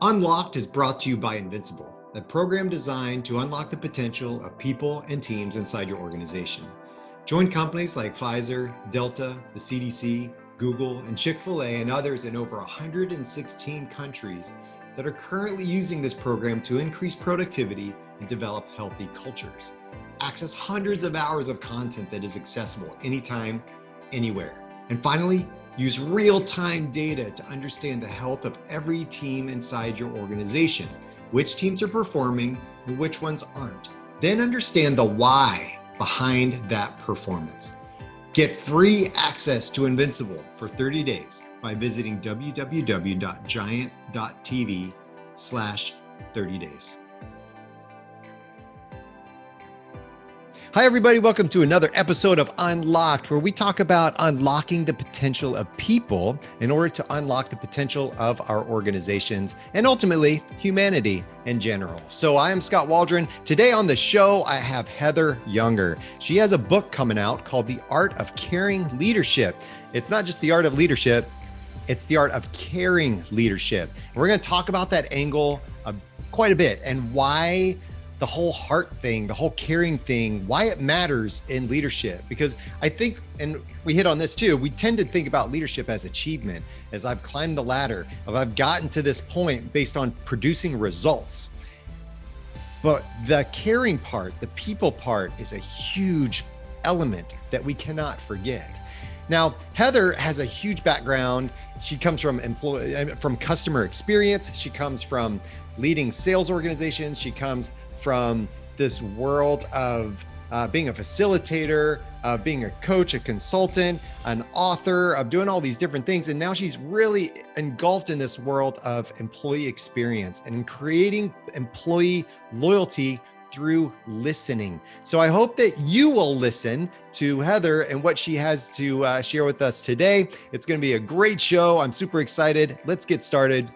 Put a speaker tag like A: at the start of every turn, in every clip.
A: Unlocked is brought to you by Invincible, a program designed to unlock the potential of people and teams inside your organization. Join companies like Pfizer, Delta, the CDC, Google, and Chick-fil-A, and others in over 116 countries that are currently using this program to increase productivity and develop healthy cultures. Access hundreds of hours of content that is accessible anytime, anywhere. And finally, use real-time data to understand the health of every team inside your organization, which teams are performing and which ones aren't. Then understand the why behind that performance. Get free access to Invincible for 30 days by visiting www.giant.tv/30days. Hi, everybody. Welcome to another episode of Unlocked, where we talk about unlocking the potential of people in order to unlock the potential of our organizations and ultimately humanity in general. So I am Skot Waldron. Today on the show, I have Heather Younger. She has a book coming out called The Art of Caring Leadership. It's not just the art of leadership, it's the art of caring leadership. And we're going to talk about that angle quite a bit and why the whole heart thing, the whole caring thing, why it matters in leadership. Because I think, and we hit on this too, we tend to think about leadership as achievement, as I've climbed the ladder, I've gotten to this point based on producing results. But the caring part, the people part, is a huge element that we cannot forget. Now, Heather has a huge background. She comes from customer experience. She comes from leading sales organizations. She comes from this world of being a facilitator, being a coach, a consultant, an author, of doing all these different things. And now she's really engulfed in this world of employee experience and creating employee loyalty through listening. So I hope that you will listen to Heather and what she has to share with us today. It's going to be a great show. I'm super excited. Let's get started.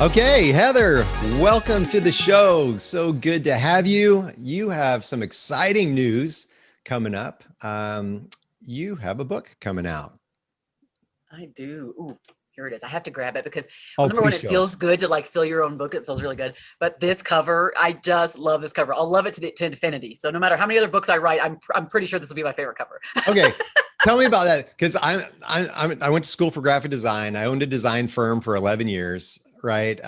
A: Okay, Heather, welcome to the show. So good to have you. You have some exciting news coming up. You have a book coming out.
B: I do. Ooh, here it is. I have to grab it because
A: number
B: one, it feels good to like fill your own book. It feels really good. But this cover, I just love this cover. I'll love it to infinity. So no matter how many other books I write, I'm pretty sure this will be my favorite cover.
A: Okay. Tell me about that, because I went to school for graphic design. I owned a design firm for 11 years, right?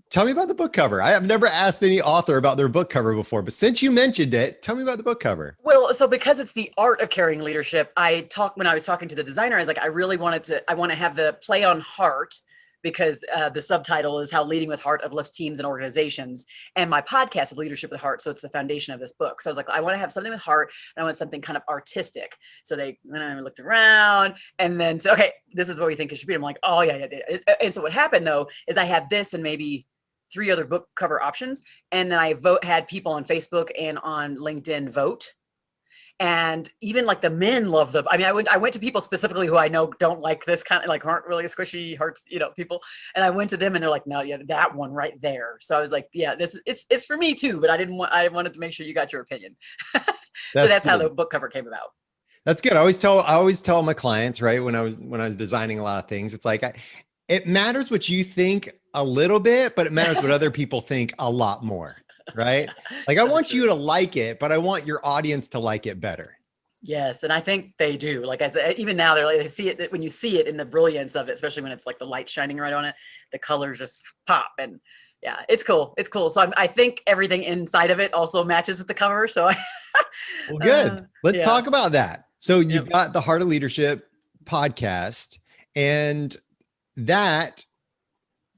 A: Tell me about the book cover. I have never asked any author about their book cover before, but since you mentioned it, tell me about the book cover.
B: Well, so because it's the art of caring leadership, when I was talking to the designer, I was like, I want to have the play on heart, because the subtitle is How Leading with Heart Uplifts Teams and Organizations. And my podcast is Leadership with Heart. So it's the foundation of this book. So I was like, I want to have something with heart and I want something kind of artistic. So then I looked around and then said, okay, this is what we think it should be. I'm like, oh yeah. And so what happened though, is I had this and maybe 3 other book cover options. And then I had people on Facebook and on LinkedIn vote. And even like the men love them. I mean, I went to people specifically who I know don't like this kind of, like, aren't really squishy hearts, people. And I went to them and they're like, no, yeah, that one right there. So I was like, yeah, it's for me too, but I wanted to make sure you got your opinion. So that's how the book cover came about.
A: That's good. I always tell my clients, right, when I was designing a lot of things, it's like, it matters what you think a little bit, but it matters what other people think a lot more. Right? Like, I want you to like it, but I want your audience to like it better.
B: Yes. And I think they do. Like I said, even now they see it, when you see it in the brilliance of it, especially when it's like the light shining right on it, the colors just pop. And yeah, it's cool. It's cool. So I think everything inside of it also matches with the cover. So
A: well, good. Let's talk about that. So you've got the Heart of Leadership podcast, and that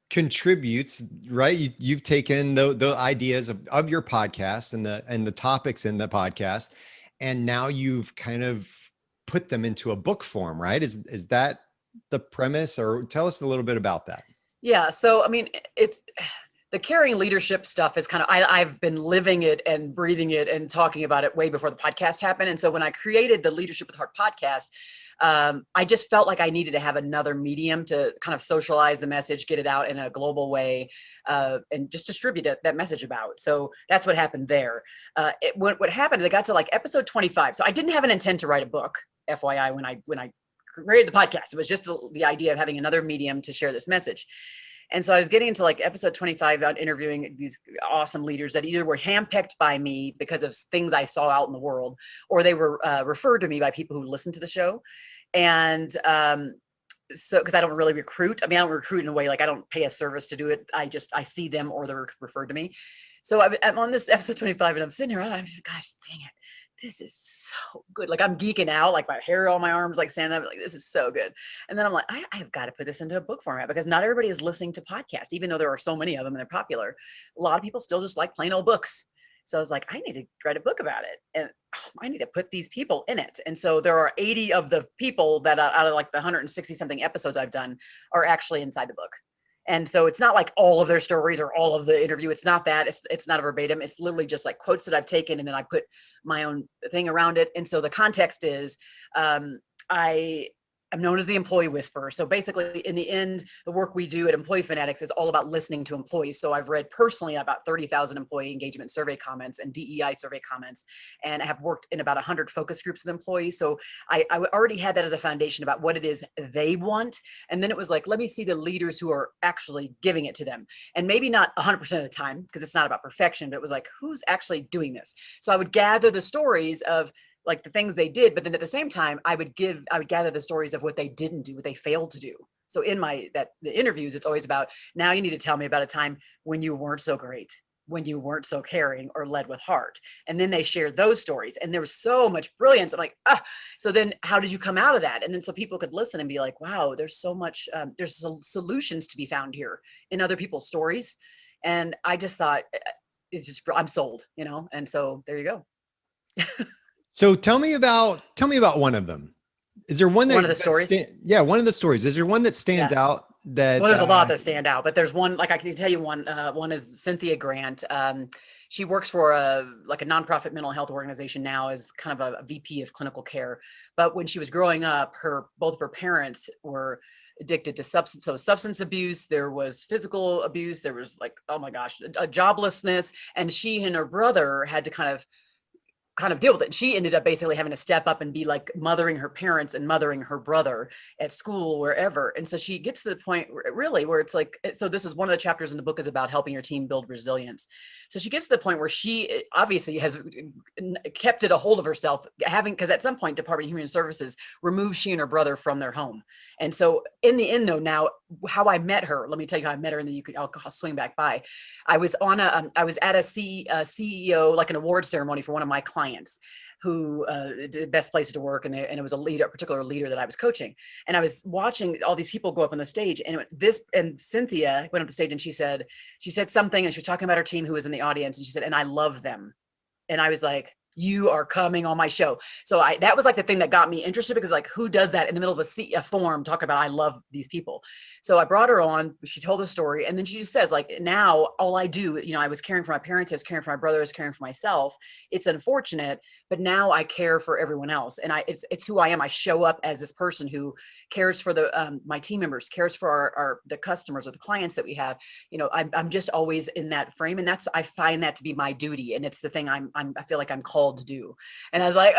A: contributes, right? You've taken the ideas of your podcast and the topics in the podcast, and now you've kind of put them into a book form, right? Is that the premise, or tell us a little bit about that?
B: Yeah. So, I mean, The caring leadership stuff is kind of, I've been living it and breathing it and talking about it way before the podcast happened. And so when I created the Leadership with Heart podcast, I just felt like I needed to have another medium to kind of socialize the message, get it out in a global way, and just distribute that message about. So that's what happened there. What happened is I got to like episode 25. So I didn't have an intent to write a book, FYI, when I created the podcast. It was just the idea of having another medium to share this message. And so I was getting into like episode 25 about interviewing these awesome leaders that either were handpicked by me because of things I saw out in the world, or they were referred to me by people who listened to the show. And so, because I don't really recruit. I mean, I don't recruit in a way, like I don't pay a service to do it. I see them or they're referred to me. So I'm on this episode 25 and I'm sitting here and I'm just, gosh, dang it. This is so good. Like I'm geeking out, like my hair on my arms, like standing up, like this is so good. And then I'm like, I've got to put this into a book format because not everybody is listening to podcasts, even though there are so many of them and they're popular. A lot of people still just like plain old books. So I was like, I need to write a book about it. And I need to put these people in it. And so there are 80 of the people that out of like the 160 something episodes I've done are actually inside the book. And so it's not like all of their stories or all of the interview. It's not that. It's not a verbatim. It's literally just like quotes that I've taken and then I put my own thing around it. And so the context is I'm known as the employee whisperer. So basically, in the end, the work we do at Employee Fanatix is all about listening to employees. So I've read personally about 30,000 employee engagement survey comments and DEI survey comments, and I have worked in about 100 focus groups with employees. So I already had that as a foundation about what it is they want. And then it was like, let me see the leaders who are actually giving it to them. And maybe not 100% of the time, because it's not about perfection, but it was like, who's actually doing this? So I would gather the stories of like the things they did, but then at the same time, I would gather the stories of what they didn't do, what they failed to do. So in the interviews, it's always about, now you need to tell me about a time when you weren't so great, when you weren't so caring or led with heart. And then they shared those stories and there was so much brilliance. I'm like, so then how did you come out of that? And then so people could listen and be like, wow, there's so much, there's solutions to be found here in other people's stories. And I just thought I'm sold, and so there you go.
A: So tell me about one of them. Is there one
B: of the stories?
A: One of the stories. Is there one that stands out that?
B: Well, there's a lot that stand out, but there's one, like I can tell you one. One is Cynthia Grant. She works for a nonprofit mental health organization now as kind of a VP of clinical care. But when she was growing up, both of her parents were addicted to substance abuse. There was physical abuse. There was oh my gosh, a joblessness, and she and her brother had to kind of deal with it. She ended up basically having to step up and be like mothering her parents and mothering her brother at school, wherever. And so she gets to the point where it's like, so this is one of the chapters in the book is about helping your team build resilience. So she gets to the point where she obviously has kept it a hold of herself, because at some point Department of Human Services removed she and her brother from their home. And so in the end though, now how I met her, let me tell you how I met her, and then I'll swing back by. I was at a CEO, like an award ceremony for one of my clients who did best places to work, and it was a particular leader that I was coaching, and I was watching all these people go up on the stage, and Cynthia went up the stage and she said something, and she was talking about her team who was in the audience, and she said, and I love them, and I was like, you are coming on my show. So that was like the thing that got me interested, because like, who does that in the middle of a forum, talk about, I love these people. So I brought her on, she told the story, and then she just says, like, now all I do, I was caring for my parents, I was caring for my brother, I was caring for myself. It's unfortunate, but now I care for everyone else. And it's who I am. I show up as this person who cares for my team members, cares for the customers or the clients that we have. I'm just always in that frame. And I find that to be my duty. And it's the thing I feel like I'm called to do. And I was like,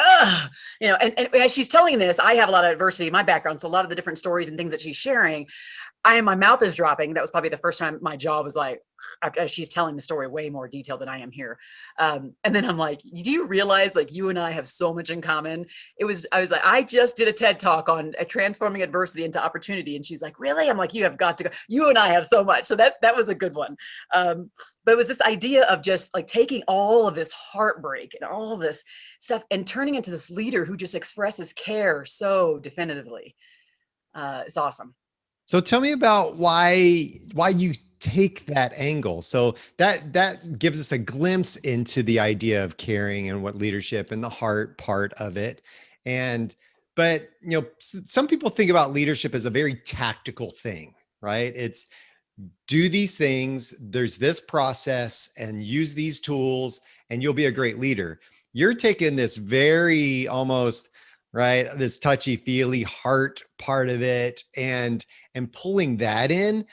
B: and as she's telling this, I have a lot of adversity in my background. So a lot of the different stories and things that she's sharing, my mouth is dropping. That was probably the first time my jaw was like, after she's telling the story way more detailed than I am here. And then I'm like, do you realize like you and I have so much in common? I was like, I just did a TED talk on transforming adversity into opportunity. And she's like, really? I'm like, you have got to go. You and I have so much. So that was a good one. But it was this idea of just like taking all of this heartbreak and all of this stuff and turning into this leader who just expresses care so definitively. It's awesome.
A: So tell me about why you take that angle. So that gives us a glimpse into the idea of caring and what leadership and the heart part of it. But some people think about leadership as a very tactical thing, right? It's do these things, there's this process, and use these tools, and you'll be a great leader. You're taking this very almost, right, this touchy feely heart part of it and pulling that in.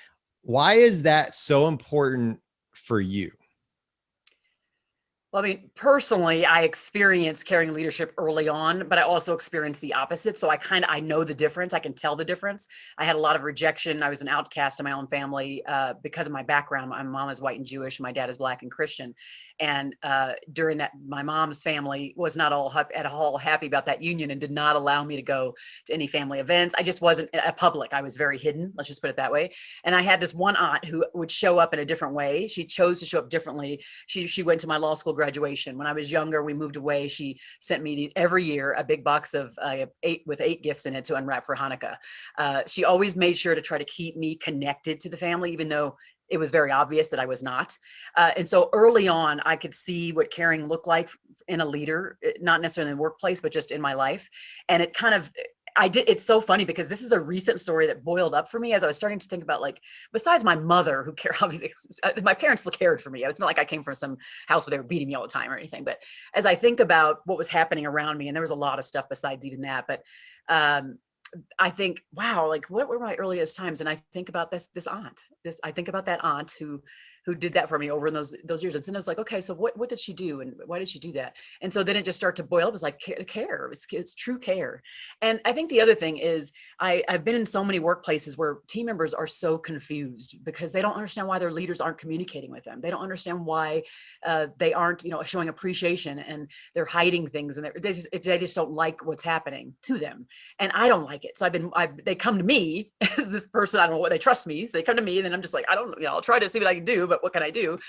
A: Why is that so important for you?
B: Well, I mean, personally, I experienced caring leadership early on, but I also experienced the opposite. So I know the difference. I can tell the difference. I had a lot of rejection. I was an outcast in my own family because of my background. My mom is white and Jewish. My dad is Black and Christian. And during that, my mom's family was not at all happy about that union and did not allow me to go to any family events. I just wasn't a public. I was very hidden. Let's just put it that way. And I had this one aunt who would show up in a different way. She chose to show up differently. She went to my law school graduation. When I was younger, we moved away. She sent me every year a big box of 8 gifts in it to unwrap for Hanukkah. She always made sure to try to keep me connected to the family, even though it was very obvious that I was not. And so early on, I could see what caring looked like in a leader, not necessarily in the workplace, but just in my life. And it's so funny because this is a recent story that boiled up for me as I was starting to think about, like, besides my mother who cared, obviously, my parents cared for me. It's not like I came from some house where they were beating me all the time or anything. But as I think about what was happening around me, and there was a lot of stuff besides even that, but I think, wow, like what were my earliest times? And I think about this aunt. I think about that aunt who did that for me over in those years. And then I was like, okay, so what did she do, and why did she do that? And so then it just started to boil up. It was like care. It's true care. And I think the other thing is I've been in so many workplaces where team members are so confused because they don't understand why their leaders aren't communicating with them. They don't understand why they aren't, showing appreciation, and they're hiding things, and they just don't like what's happening to them. And I don't like it. So they come to me as this person. I don't know what, they trust me. So they come to me, and then I'm just like, I don't, I'll try to see what I can do, but what can I do?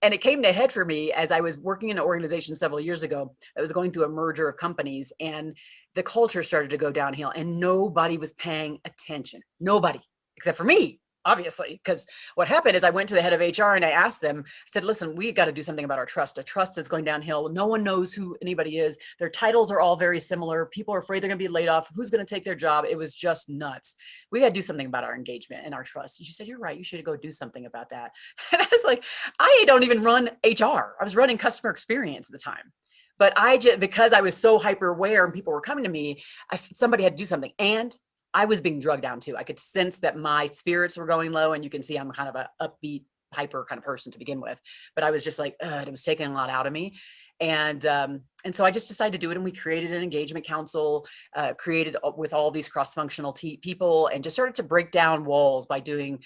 B: And it came to a head for me as I was working in an organization several years ago that was going through a merger of companies, and the culture started to go downhill, and nobody was paying attention. Nobody, except for me, obviously. Because what happened is I went to the head of HR and I asked them, I said, listen, we got to do something about our trust. The trust is going downhill. No one knows who anybody is. Their titles are all very similar. People are afraid they're going to be laid off. Who's going to take their job? It was just nuts. We got to do something about our engagement and our trust. And she said, you're right. You should go do something about that. And I was like, I don't even run HR. I was running customer experience at the time. But because I was so hyper aware and people were coming to me, somebody had to do something. And I was being drugged down too. I could sense that my spirits were going low, and you can see I'm kind of a upbeat, hyper kind of person to begin with. But I was just like, it was taking a lot out of me. And so I just decided to do it. And we created an engagement council, created with all these cross-functional people, and just started to break down walls by doing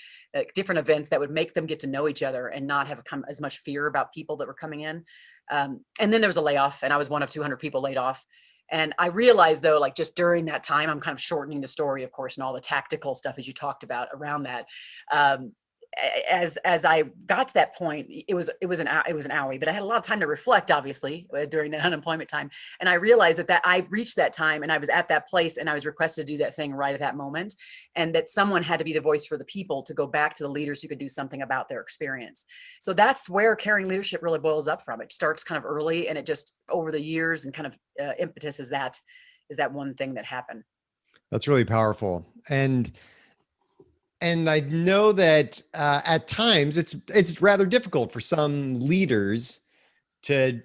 B: different events that would make them get to know each other and not have as much fear about people that were coming in. And then there was a layoff, and I was one of 200 people laid off. And I realized, though, like just during that time, I'm kind of shortening the story, of course, and all the tactical stuff, as you talked about around that. As I got to that point, it was an hour, but I had a lot of time to reflect, obviously, during that unemployment time. And I realized that I reached that time, and I was at that place, and I was requested to do that thing right at that moment, and that someone had to be the voice for the people to go back to the leaders who could do something about their experience. So that's where caring leadership really boils up from. It starts kind of early, and it just over the years and kind of impetus is that one thing that happened.
A: That's really powerful. And I know that at times it's rather difficult for some leaders to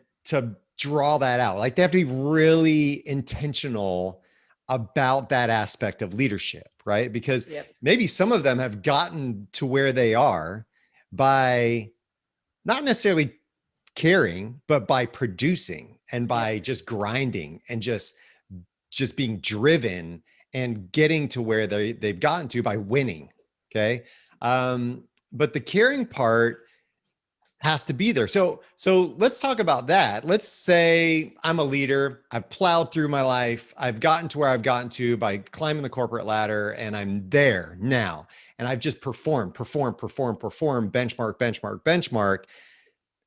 A: draw that out. Like they have to be really intentional about that aspect of leadership, right? Because maybe some of them have gotten to where they are by not necessarily caring, but by producing and by just grinding and just being driven and getting to where they've gotten to by winning. Okay. But the caring part has to be there. So let's talk about that. Let's say I'm a leader. I've plowed through my life. I've gotten to where I've gotten to by climbing the corporate ladder, and I'm there now. And I've just performed, benchmark.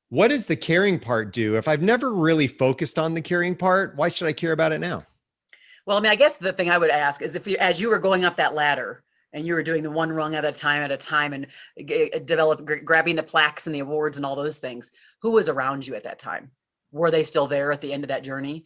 A: What does the caring part do? If I've never really focused on the caring part, why should I care about it now?
B: Well, I mean, I guess the thing I would ask is as you were going up that ladder, and you were doing the one rung at a time and grabbing the plaques and the awards and all those things, who was around you at that time? Were they still there at the end of that journey?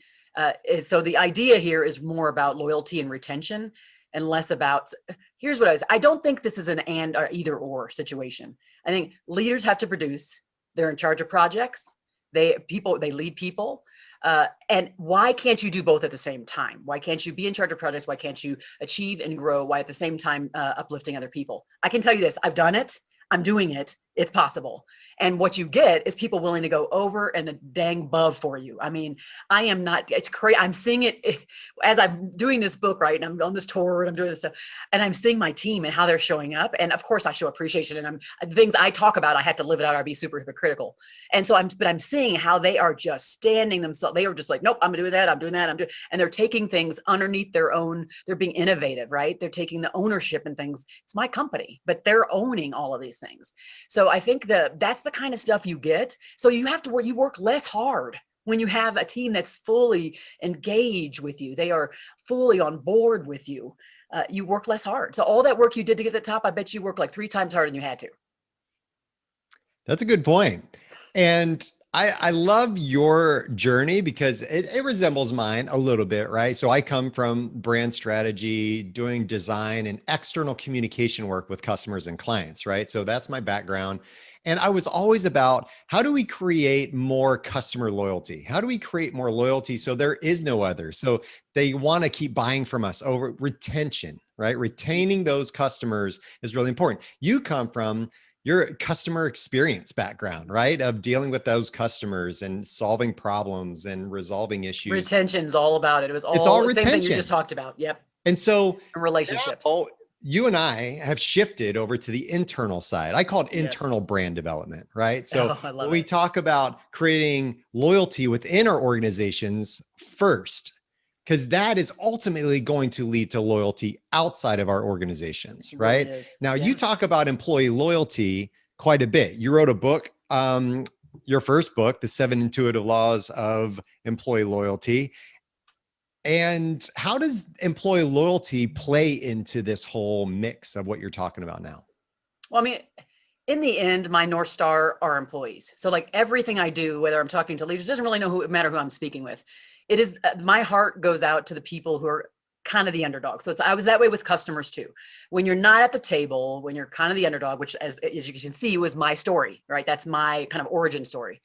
B: So the idea here is more about loyalty and retention. and less about, here's what I don't think this is an and or either or situation. I think leaders have to produce. They're in charge of projects. They lead people. And why can't you do both at the same time? Why can't you be in charge of projects? Why can't you achieve and grow? Why at the same time uplifting other people? I can tell you this, I've done it. I'm doing it. It's possible. And what you get is people willing to go over and dang above for you. I mean, I am not, it's crazy. I'm seeing it as I'm doing this book, right? And I'm on this tour and I'm doing this stuff and I'm seeing my team and how they're showing up. And of course I show appreciation and things I talk about, I had to live it out or I'd be super hypocritical. And so I'm seeing how they are just standing themselves. They are just like, nope, I'm doing that. I'm doing that. And they're taking things underneath their own, they're being innovative, right? They're taking the ownership and things. It's my company, but they're owning all of these things. So I think that's the kind of stuff you get. So you have to work less hard when you have a team that's fully engaged with you. They are fully on board with you. You work less hard. So all that work you did to get to the top, I bet you work like 3 times harder than you had to.
A: That's a good point. And I love your journey because it resembles mine a little bit, right? So I come from brand strategy, doing design and external communication work with customers and clients, right? So that's my background. And I was always about how do we create more customer loyalty? How do we create more loyalty so there is no other? So they want to keep buying from us over retention, right? Retaining those customers is really important. You come from your customer experience background, right? Of dealing with those customers and solving problems and resolving issues.
B: Retention's all about it. It's all the
A: retention.
B: same thing you just talked about. Yep.
A: And so
B: relationships.
A: Now, you and I have shifted over to the internal side. I call it internal brand development, right? So when we talk about creating loyalty within our organizations first, because that is ultimately going to lead to loyalty outside of our organizations, right? Now, you talk about employee loyalty quite a bit. You wrote a book, your first book, The 7 Intuitive Laws of Employee Loyalty. And how does employee loyalty play into this whole mix of what you're talking about now?
B: Well, I mean, in the end, my North Star are employees. So like everything I do, whether I'm talking to leaders, doesn't really matter who I'm speaking with. It is my heart goes out to the people who are kind of the underdog. So I was that way with customers too. When you're not at the table, when you're kind of the underdog, which as you can see was my story, right? That's my kind of origin story.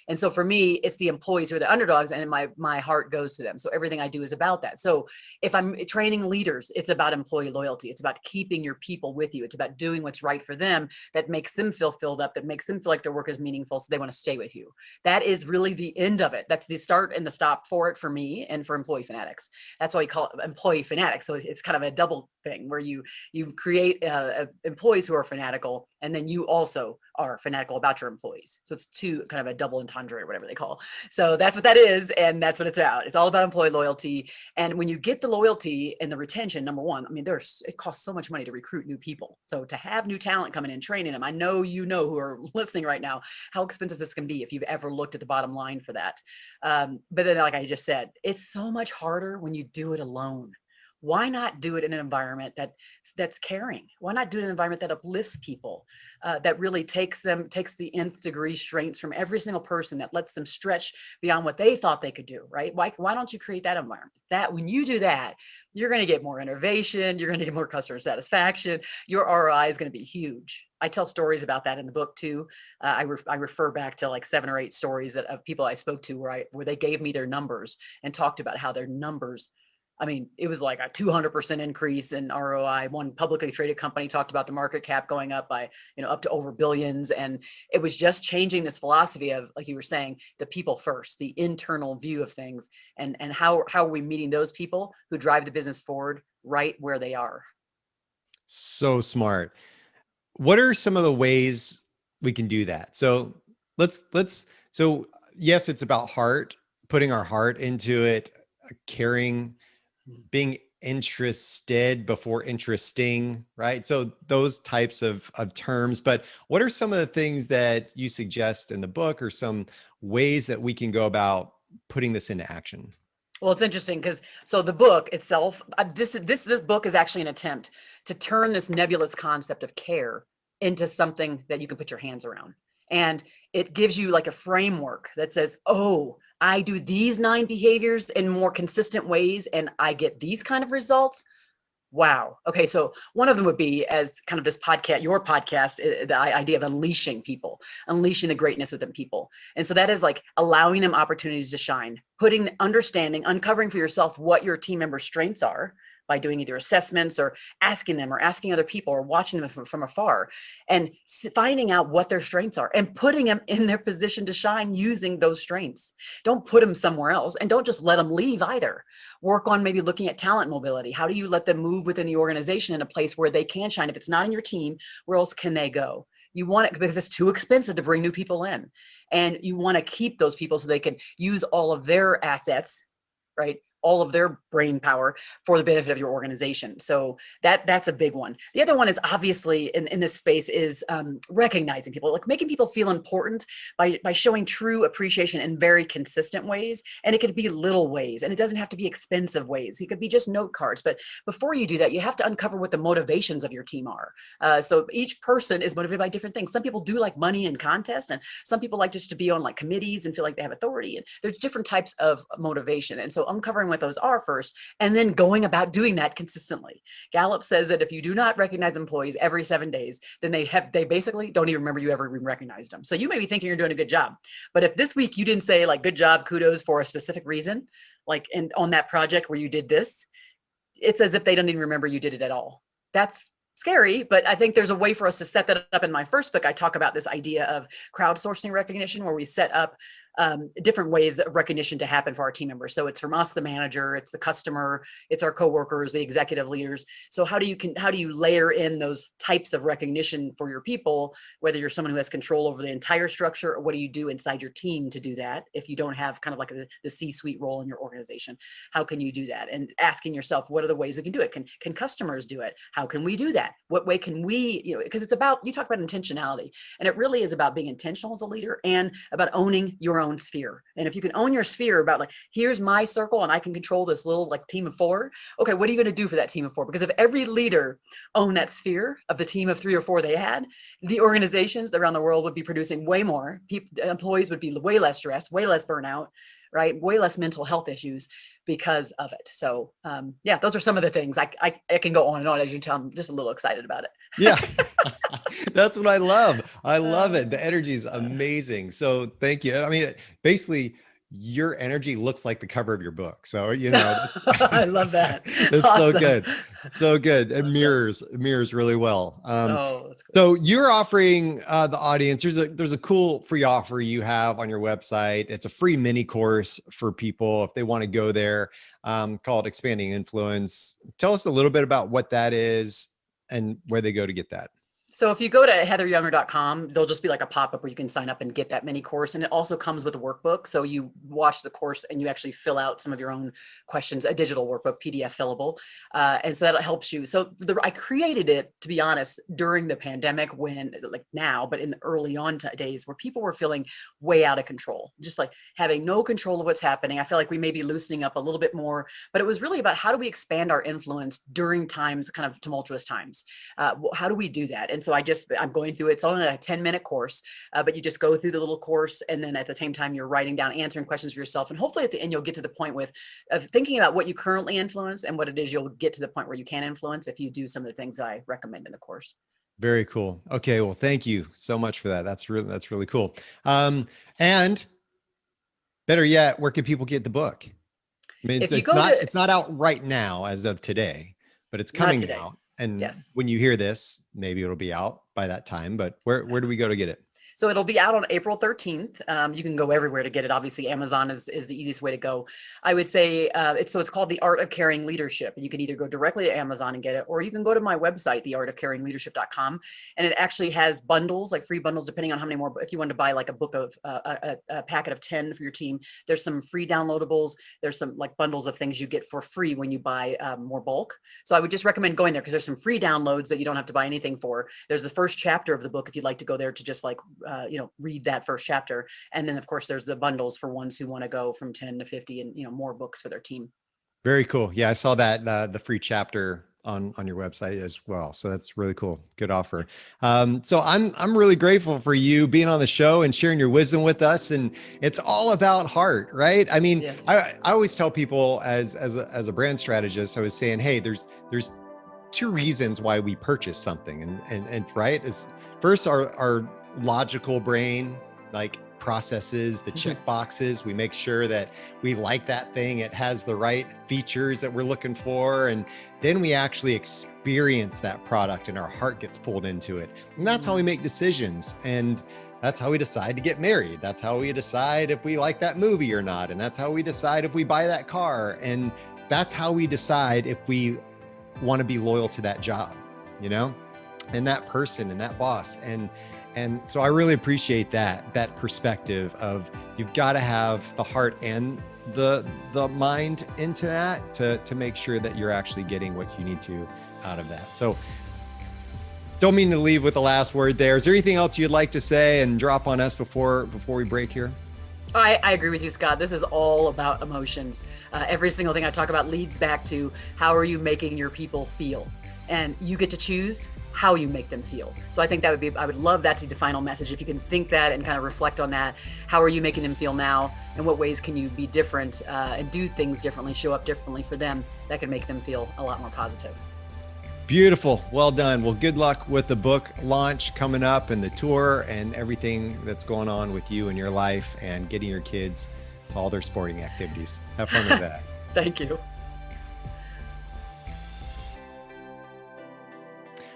B: And so for me, it's the employees who are the underdogs and my heart goes to them. So everything I do is about that. So if I'm training leaders, it's about employee loyalty. It's about keeping your people with you. It's about doing what's right for them that makes them feel filled up, that makes them feel like their work is meaningful. So they want to stay with you. That is really the end of it. That's the start and the stop for it for me and for Employee Fanatix. That's why we call it Employee Fanatix. So it's kind of a double thing where you create employees who are fanatical, and then you also are fanatical about your employees. So it's kind of a double entendre or whatever they call. So that's what that is. And that's what it's about. It's all about employee loyalty. And when you get the loyalty and the retention, number one, I mean, it costs so much money to recruit new people. So to have new talent coming in, training them, I know who are listening right now, how expensive this can be if you've ever looked at the bottom line for that. But then, like I just said, it's so much harder when you do it alone. Why not do it in an environment that's caring? Why not do it in an environment that uplifts people, that really takes the nth degree strengths from every single person, that lets them stretch beyond what they thought they could do, right? Why don't you create that environment? That when you do that, you're going to get more innovation, you're going to get more customer satisfaction, your ROI is going to be huge. I tell stories about that in the book too. I refer back to like 7 or 8 stories of people I spoke to where they gave me their numbers and talked about how their numbers, I mean, it was like a 200% increase in ROI. One publicly traded company talked about the market cap going up by, up to over billions. And it was just changing this philosophy of, like you were saying, the people first, the internal view of things, and how are we meeting those people who drive the business forward right where they are.
A: So smart. What are some of the ways we can do that? So so yes, it's about heart, putting our heart into it, caring, being interested before interesting, right? So those types of terms. But what are some of the things that you suggest in the book, or some ways that we can go about putting this into action?
B: Well, it's interesting because the book itself, this book is actually an attempt to turn this nebulous concept of care into something that you can put your hands around. And it gives you like a framework that says, oh, I do these 9 behaviors in more consistent ways and I get these kind of results. Wow. Okay. So one of them would be as kind of this podcast, your podcast, the idea of unleashing the greatness within people. And so that is like allowing them opportunities to shine, uncovering for yourself what your team members' strengths are by doing either assessments or asking them or asking other people or watching them from afar and finding out what their strengths are and putting them in their position to shine using those strengths. Don't put them somewhere else and don't just let them leave either. Work on maybe looking at talent mobility. How do you let them move within the organization in a place where they can shine? If it's not in your team, where else can they go? You want it because it's too expensive to bring new people in, and you want to keep those people so they can use all of their assets, right? All of their brain power for the benefit of your organization. So that's a big one. The other one is obviously in this space is recognizing people, like making people feel important by showing true appreciation in very consistent ways. And it could be little ways, and it doesn't have to be expensive ways. It could be just note cards. But before you do that, you have to uncover what the motivations of your team are. So each person is motivated by different things. Some people do like money and contest, and some people like just to be on like committees and feel like they have authority. And there's different types of motivation. And so uncovering what those are first, and then going about doing that consistently. Gallup says that if you do not recognize employees every 7 days, then they basically don't even remember you ever even recognized them. So you may be thinking you're doing a good job, but if this week you didn't say like good job, kudos for a specific reason, like on that project where you did this, it's as if they don't even remember you did it at all. That's scary, but I think there's a way for us to set that up. In my first book, I talk about this idea of crowdsourcing recognition, where we set up different ways of recognition to happen for our team members. So it's from us, the manager, it's the customer, it's our coworkers, the executive leaders. So how do you layer in those types of recognition for your people, whether you're someone who has control over the entire structure, or what do you do inside your team to do that? If you don't have kind of like the C-suite role in your organization, how can you do that? And asking yourself, what are the ways we can do it? Can customers do it? How can we do that? What way can we, because it's about, you talk about intentionality, and it really is about being intentional as a leader and about owning your own sphere. And if you can own your sphere about like, here's my circle and I can control this little like team of 4. Okay, what are you going to do for that team of 4? Because if every leader owned that sphere of the team of 3 or 4 they had, the organizations around the world would be producing way more. Employees would be way less stressed, way less burnout, right? Way less mental health issues because of it. So yeah, those are some of the things. I can go on and on. As you tell, I'm just a little excited about it.
A: Yeah. That's what I love. I love it. The energy is amazing. So thank you. I mean, basically your energy looks like the cover of your book. So,
B: I love that.
A: It's awesome. So good. So good. It mirrors really well.
B: That's cool.
A: So you're offering the audience, there's a cool free offer you have on your website. It's a free mini course for people if they want to go there, called Expanding Influence. Tell us a little bit about what that is and where they go to get that.
B: So if you go to heatheryounger.com, there'll just be like a pop-up where you can sign up and get that mini course. And it also comes with a workbook. So you watch the course and you actually fill out some of your own questions, a digital workbook, PDF fillable. And so that helps you. So I created it, to be honest, during the pandemic when, like now, but in the early on days where people were feeling way out of control, just like having no control of what's happening. I feel like we may be loosening up a little bit more, but it was really about how do we expand our influence during times, kind of tumultuous times? How do we do that? And so I'm going through it. It's only a 10-minute course, but you just go through the little course. And then at the same time, you're writing down, answering questions for yourself. And hopefully at the end, you'll get to the point of thinking about what you currently influence and what it is you'll get to the point where you can influence if you do some of the things that I recommend in the course.
A: Very cool. Okay. Well, thank you so much for that. That's really cool. And better yet, where can people get the book? I mean, it's not out right now as of today, but it's coming out. And yes, when you hear this, maybe it'll be out by that time, but where do we go to get it?
B: So it'll be out on April 13th. You can go everywhere to get it. Obviously, Amazon is the easiest way to go. I would say it's called The Art of Caring Leadership. You can either go directly to Amazon and get it, or you can go to my website, theartofcaringleadership.com. And it actually has bundles, like free bundles, depending on how many more. If you want to buy like a book of a packet of 10 for your team, there's some free downloadables. There's some like bundles of things you get for free when you buy more bulk. So I would just recommend going there because there's some free downloads that you don't have to buy anything for. There's the first chapter of the book if you'd like to go there to just like read that first chapter. And then of course there's the bundles for ones who want to go from 10 to 50 and, more books for their team.
A: Very cool. Yeah. I saw that, the free chapter on your website as well. So that's really cool. Good offer. So I'm really grateful for you being on the show and sharing your wisdom with us. And it's all about heart, right? I mean, yes. I always tell people as a brand strategist, I was saying, hey, there's two reasons why we purchase something. And right, is first our logical brain, like, processes the check boxes. We make sure that we like that thing. It has the right features that we're looking for. And then we actually experience that product and our heart gets pulled into it. And that's how we make decisions. And that's how we decide to get married. That's how we decide if we like that movie or not. And that's how we decide if we buy that car. And that's how we decide if we want to be loyal to that job, and that person and that boss. And so I really appreciate that perspective of, you've got to have the heart and the mind into that to make sure that you're actually getting what you need to out of that. So don't mean to leave with the last word there. Is there anything else you'd like to say and drop on us before we break here?
B: I agree with you, Scott. This is all about emotions. Every single thing I talk about leads back to, how are you making your people feel? And you get to choose how you make them feel. So I think I would love that to be the final message. If you can think that and kind of reflect on that, how are you making them feel now? And what ways can you be different and do things differently, show up differently for them that can make them feel a lot more positive?
A: Beautiful. Well done. Well, good luck with the book launch coming up and the tour and everything that's going on with you and your life and getting your kids to all their sporting activities. Have fun with that.
B: Thank you.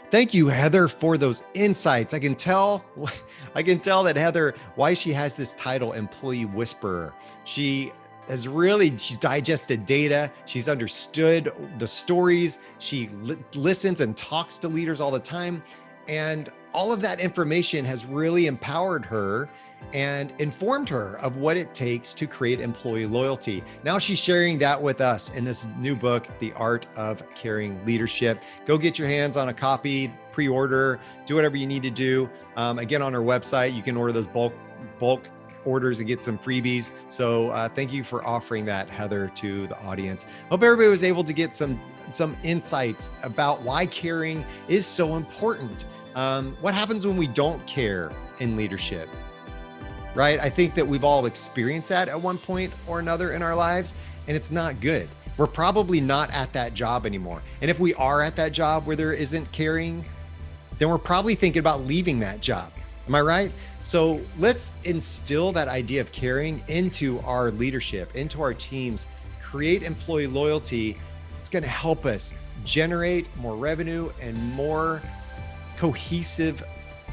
A: Thank you, Heather, for those insights. I can tell that Heather, why she has this title, Employee Whisperer. She's digested data. She's understood the stories. She listens and talks to leaders all the time. And all of that information has really empowered her and informed her of what it takes to create employee loyalty. Now she's sharing that with us in this new book, The Art of Caring Leadership. Go get your hands on a copy, pre-order, do whatever you need to do. Again, on our website, you can order those bulk orders and get some freebies. So thank you for offering that, Heather, to the audience. Hope everybody was able to get some insights about why caring is so important. What happens when we don't care in leadership, right? I think that we've all experienced that at one point or another in our lives, and it's not good. We're probably not at that job anymore. And if we are at that job where there isn't caring, then we're probably thinking about leaving that job. Am I right? So let's instill that idea of caring into our leadership, into our teams, create employee loyalty. It's going to help us generate more revenue and more cohesive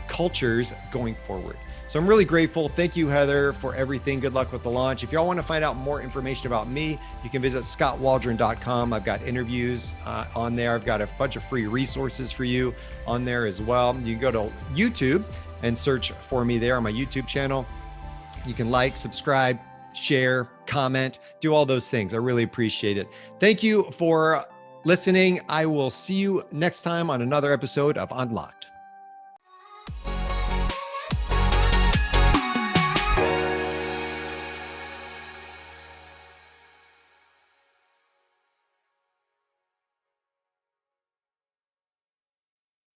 A: cultures going forward. So I'm really grateful. Thank you, Heather, for everything. Good luck with the launch. If y'all want to find out more information about me, you can visit skotwaldron.com. I've got interviews on there. I've got a bunch of free resources for you on there as well. You can go to YouTube and search for me there on my YouTube channel. You can like, subscribe, share, comment, do all those things. I really appreciate it. Thank you for listening. I will see you next time on another episode of Unlocked.